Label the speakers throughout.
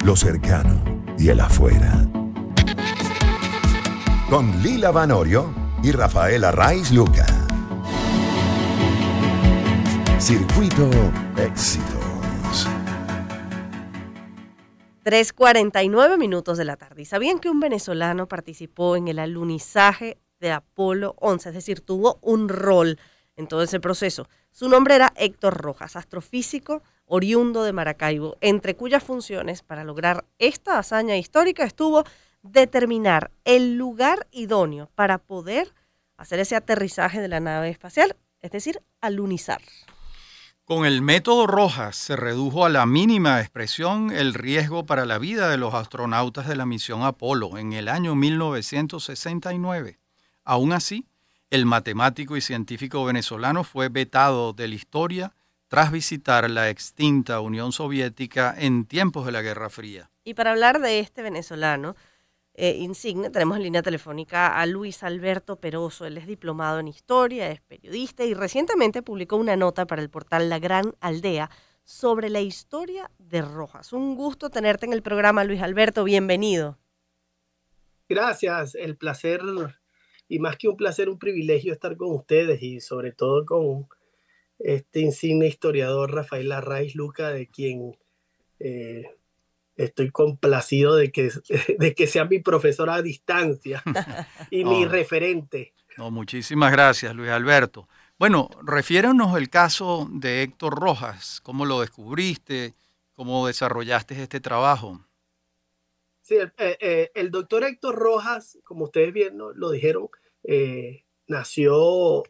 Speaker 1: lo cercano y el afuera. Con Lila Vanorio y Rafael Arraiz Luca. Circuito Éxitos.
Speaker 2: 3:49 minutos de la tarde. ¿Y sabían que un venezolano participó en el alunizaje de Apolo 11? Es decir, tuvo un rol en todo ese proceso. Su nombre era Héctor Rojas, astrofísico oriundo de Maracaibo, entre cuyas funciones para lograr esta hazaña histórica estuvo determinar el lugar idóneo para poder hacer ese aterrizaje de la nave espacial, es decir, alunizar.
Speaker 3: Con el método Rojas se redujo a la mínima expresión el riesgo para la vida de los astronautas de la misión Apolo en el año 1969. Aún así, el matemático y científico venezolano fue vetado de la historia tras visitar la extinta Unión Soviética en tiempos de la Guerra Fría.
Speaker 2: Y para hablar de este venezolano insigne, tenemos en línea telefónica a Luis Alberto Peroso. Él es diplomado en Historia, es periodista y recientemente publicó una nota para el portal La Gran Aldea sobre la historia de Rojas. Un gusto tenerte en el programa, Luis Alberto. Bienvenido.
Speaker 4: Gracias, el placer, y más que un placer, un privilegio estar con ustedes y sobre todo con este insigne historiador Rafael Arraiz Luca, de quien estoy complacido de que sea mi profesor a distancia y mi referente.
Speaker 3: No, muchísimas gracias, Luis Alberto. Bueno, refiérenos el caso de Héctor Rojas. ¿Cómo lo descubriste? ¿Cómo desarrollaste este trabajo?
Speaker 4: Sí, el doctor Héctor Rojas, como ustedes bien lo dijeron, nació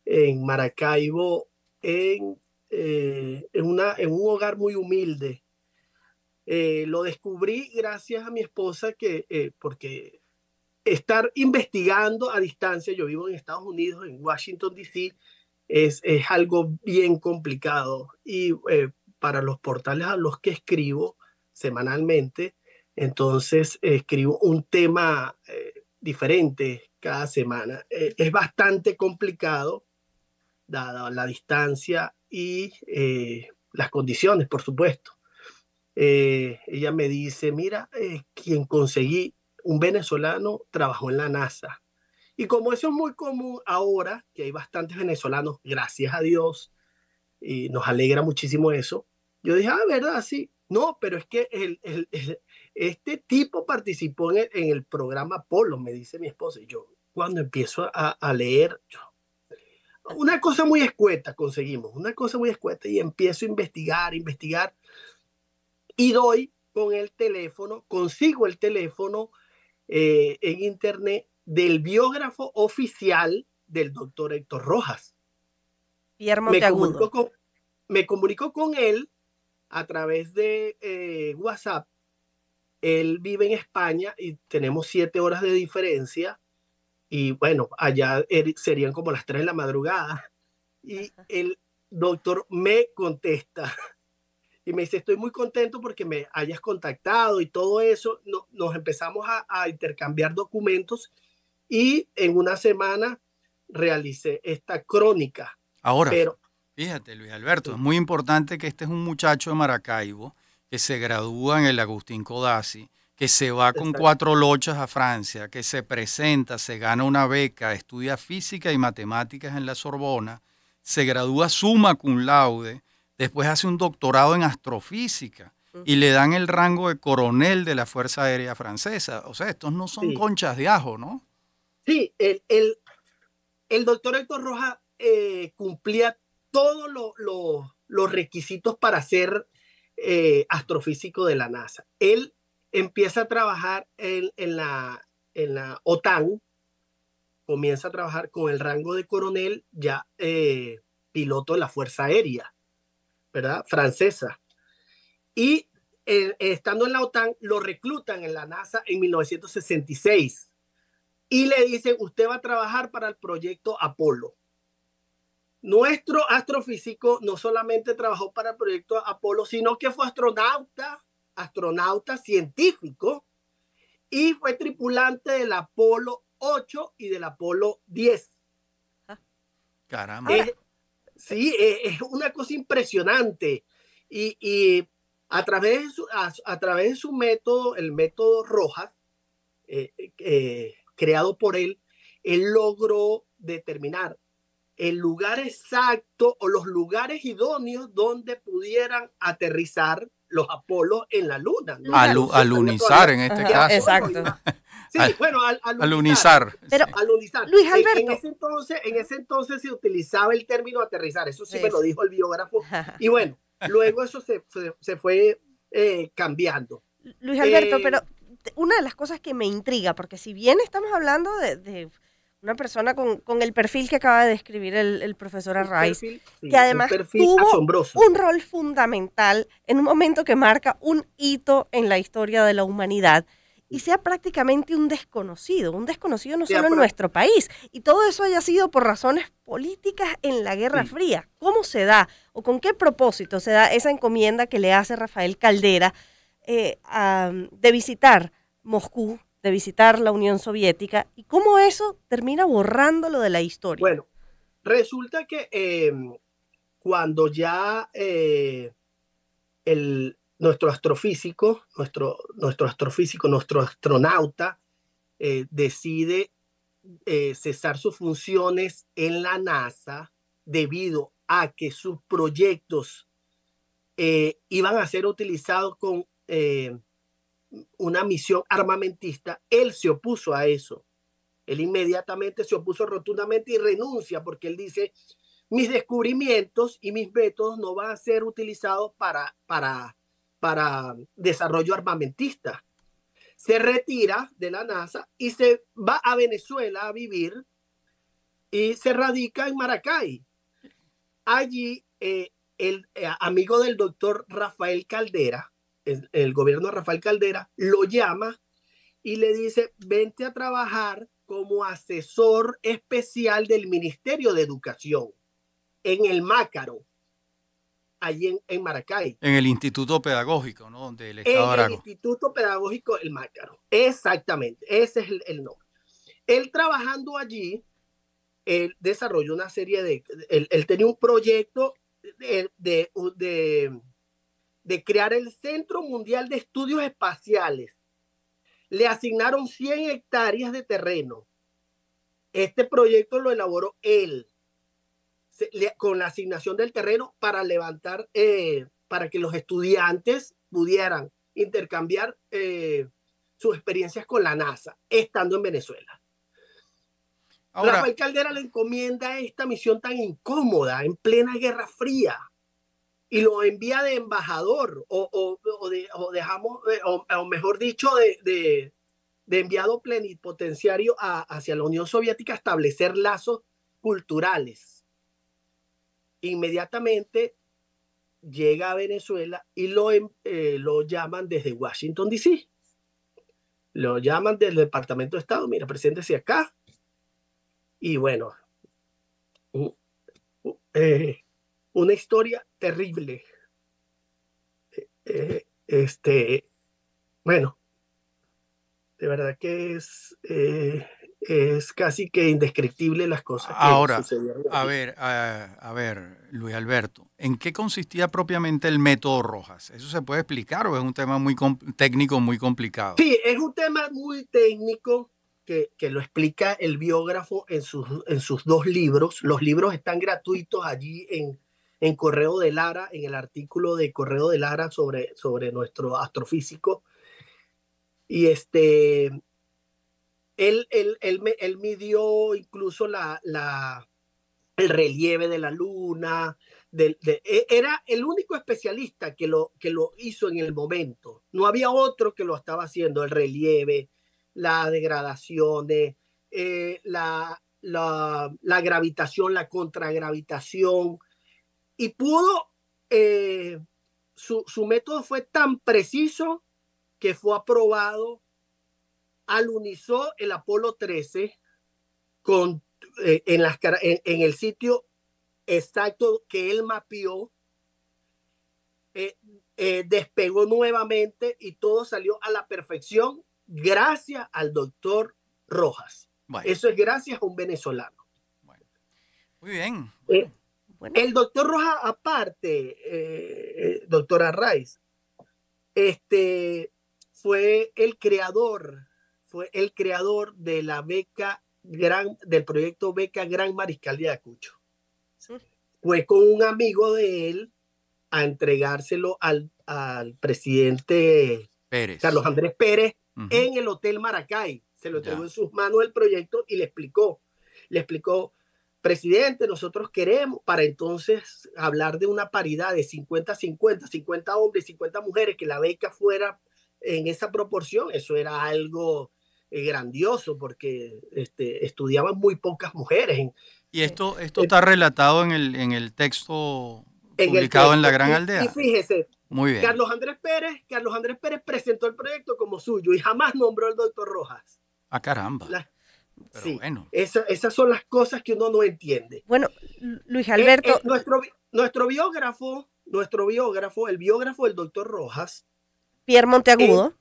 Speaker 4: en Maracaibo en un hogar muy humilde. Lo descubrí gracias a mi esposa, porque estar investigando a distancia, yo vivo en Estados Unidos, en Washington, D.C., es algo bien complicado. Y para los portales a los que escribo semanalmente, entonces escribo un tema diferente cada semana. Es bastante complicado, dada la distancia y las condiciones, por supuesto. Ella me dice, mira, quien conseguí, un venezolano, trabajó en la NASA. Y como eso es muy común ahora, que hay bastantes venezolanos, gracias a Dios, y nos alegra muchísimo eso, yo dije, ¿verdad? Sí. No, pero es que este tipo participó en el programa Apolo, me dice mi esposa. Y yo, cuando empiezo a leer, una cosa muy escueta conseguimos, una cosa muy escueta, y empiezo a investigar, y doy con el teléfono, consigo el teléfono en internet del biógrafo oficial del doctor Héctor Rojas.
Speaker 2: Pierre Monteagudo.
Speaker 4: Me comunico con él a través de WhatsApp. Él vive en España y tenemos 7 horas de diferencia. Y bueno, allá serían como las 3 de la madrugada. Y el doctor me contesta y me dice, estoy muy contento porque me hayas contactado y todo eso. Nos empezamos a intercambiar documentos y en una semana realicé esta crónica.
Speaker 3: Ahora, fíjate, Luis Alberto, es muy importante que este es un muchacho de Maracaibo que se gradúa en el Agustín Codazzi, que se va con 4 lochas a Francia, que se presenta, se gana una beca, estudia física y matemáticas en la Sorbona, se gradúa summa cum laude, después hace un doctorado en astrofísica y le dan el rango de coronel de la Fuerza Aérea Francesa. O sea, estos no son conchas de ajo, ¿no?
Speaker 4: Sí, el doctor Héctor Rojas cumplía todos los requisitos para ser astrofísico de la NASA. Él empieza a trabajar en la OTAN, comienza a trabajar con el rango de coronel, ya piloto de la Fuerza Aérea, ¿verdad? Francesa. Y estando en la OTAN, lo reclutan en la NASA en 1966 y le dicen, usted va a trabajar para el proyecto Apolo. Nuestro astrofísico no solamente trabajó para el proyecto Apolo, sino que fue astronauta científico y fue tripulante del Apolo 8 y del Apolo 10.
Speaker 3: Caramba.
Speaker 4: Sí, es una cosa impresionante. Y A través de su método, el método Rojas, creado por él logró determinar el lugar exacto o los lugares idóneos donde pudieran aterrizar los Apolos en la Luna, ¿no?
Speaker 3: Alunizar en este caso.
Speaker 2: Exacto.
Speaker 4: Sí, bueno,
Speaker 3: alunizar.
Speaker 2: Pero,
Speaker 4: alunizar.
Speaker 2: Luis Alberto.
Speaker 4: En ese entonces se utilizaba el término aterrizar, eso sí me lo dijo el biógrafo. Y bueno, luego eso se fue cambiando.
Speaker 2: Luis Alberto, pero una de las cosas que me intriga, porque si bien estamos hablando de una persona con el perfil que acaba de describir el profesor Arraiz, que además tuvo
Speaker 4: asombroso.
Speaker 2: Un rol fundamental en un momento que marca un hito en la historia de la humanidad, y sea prácticamente un desconocido no solo en nuestro país, y todo eso haya sido por razones políticas en la Guerra Fría. ¿Cómo se da o con qué propósito se da esa encomienda que le hace Rafael Caldera de visitar Moscú, de visitar la Unión Soviética, y cómo eso termina borrándolo de la historia?
Speaker 4: Bueno, resulta que cuando ya nuestro astrofísico, nuestro astronauta decide cesar sus funciones en la NASA debido a que sus proyectos iban a ser utilizados con una misión armamentista, él se opuso a eso. Él inmediatamente se opuso rotundamente y renuncia porque él dice, mis descubrimientos y mis métodos no van a ser utilizados para desarrollo armamentista. Se retira de la NASA y se va a Venezuela a vivir y se radica en Maracay. Allí el amigo del doctor Rafael Caldera, el gobierno de Rafael Caldera, lo llama y le dice, vente a trabajar como asesor especial del Ministerio de Educación en el Mácaro, allí en Maracay.
Speaker 3: En el Instituto Pedagógico, ¿no? Del Estado de Aragua.
Speaker 4: En el Instituto Pedagógico El Mácaro, exactamente, ese es el nombre. Él trabajando allí, él desarrolló una serie él tenía un proyecto de crear el Centro Mundial de Estudios Espaciales. Le asignaron 100 hectáreas de terreno. Este proyecto lo elaboró él, con la asignación del terreno para levantar, para que los estudiantes pudieran intercambiar sus experiencias con la NASA, estando en Venezuela. Ahora, Rafael Caldera le encomienda esta misión tan incómoda, en plena Guerra Fría, y lo envía de embajador, o mejor dicho, de enviado plenipotenciario hacia la Unión Soviética a establecer lazos culturales. Inmediatamente llega a Venezuela y lo llaman desde Washington, D.C. Lo llaman del Departamento de Estado, mira, preséntese acá. Y bueno, una historia terrible. Bueno, de verdad que es casi que indescriptible las cosas que sucedieron.
Speaker 3: A ver, Luis Alberto, ¿en qué consistía propiamente el método Rojas? ¿Eso se puede explicar o es un tema muy técnico, muy complicado?
Speaker 4: Sí, es un tema muy técnico que lo explica el biógrafo en sus dos libros. Los libros están gratuitos allí en Correo de Lara, en el artículo de Correo de Lara sobre nuestro astrofísico. Y él midió incluso el relieve de la luna. Era el único especialista que lo hizo en el momento. No había otro que lo estaba haciendo, el relieve, la degradación, la gravitación, la contragravitación. Y pudo, su método fue tan preciso que fue aprobado, alunizó el Apolo 13 en el sitio exacto que él mapeó, despegó nuevamente y todo salió a la perfección gracias al doctor Rojas. Bueno. Eso es gracias a un venezolano.
Speaker 3: Bueno. Muy bien.
Speaker 4: El doctor Rojas, aparte, doctor Arraiz, fue el creador de la del proyecto Beca Gran Mariscal de Ayacucho. Fue con un amigo de él a entregárselo al presidente
Speaker 3: Pérez.
Speaker 4: Carlos Andrés Pérez en el Hotel Maracay. Se lo entregó en sus manos el proyecto y le explicó, presidente, nosotros queremos, para entonces hablar de una paridad de 50-50, 50 hombres, 50 mujeres, que la beca fuera en esa proporción. Eso era algo grandioso, porque estudiaban muy pocas mujeres.
Speaker 3: Y esto está relatado en el texto publicado en La Gran Aldea.
Speaker 4: Y fíjese,
Speaker 3: muy bien.
Speaker 4: Carlos Andrés Pérez presentó el proyecto como suyo y jamás nombró al doctor Rojas.
Speaker 3: Ah, caramba. Pero
Speaker 4: sí,
Speaker 3: bueno.
Speaker 4: Esas son las cosas que uno no entiende.
Speaker 2: Bueno, Luis Alberto.
Speaker 4: Nuestro biógrafo, el biógrafo del doctor Rojas.
Speaker 2: Pierre Monteagudo.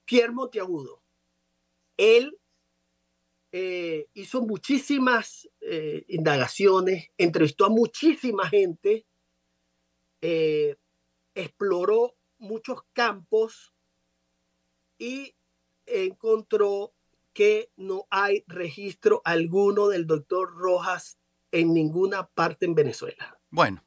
Speaker 4: Pierre Monteagudo. Él hizo muchísimas indagaciones, entrevistó a muchísima gente, exploró muchos campos y encontró que no hay registro alguno del doctor Rojas en ninguna parte en Venezuela.
Speaker 3: Bueno,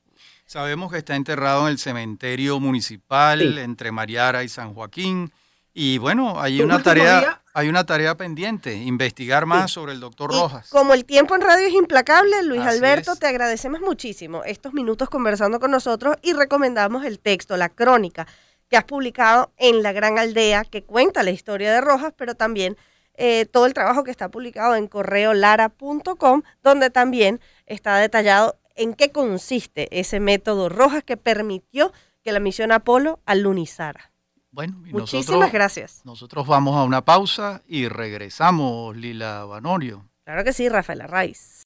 Speaker 3: sabemos que está enterrado en el cementerio municipal entre Mariara y San Joaquín. Y bueno, hay una tarea pendiente, investigar más sobre el doctor Rojas.
Speaker 2: Como el tiempo en radio es implacable, Luis Alberto, te agradecemos muchísimo estos minutos conversando con nosotros y recomendamos el texto, la crónica que has publicado en La Gran Aldea, que cuenta la historia de Rojas, pero también todo el trabajo que está publicado en correolara.com, donde también está detallado en qué consiste ese método Rojas que permitió que la misión Apolo alunizara.
Speaker 3: Bueno,
Speaker 2: muchísimas gracias.
Speaker 3: Nosotros vamos a una pausa y regresamos, Lila Vanorio.
Speaker 2: Claro que sí, Rafael Arraiz.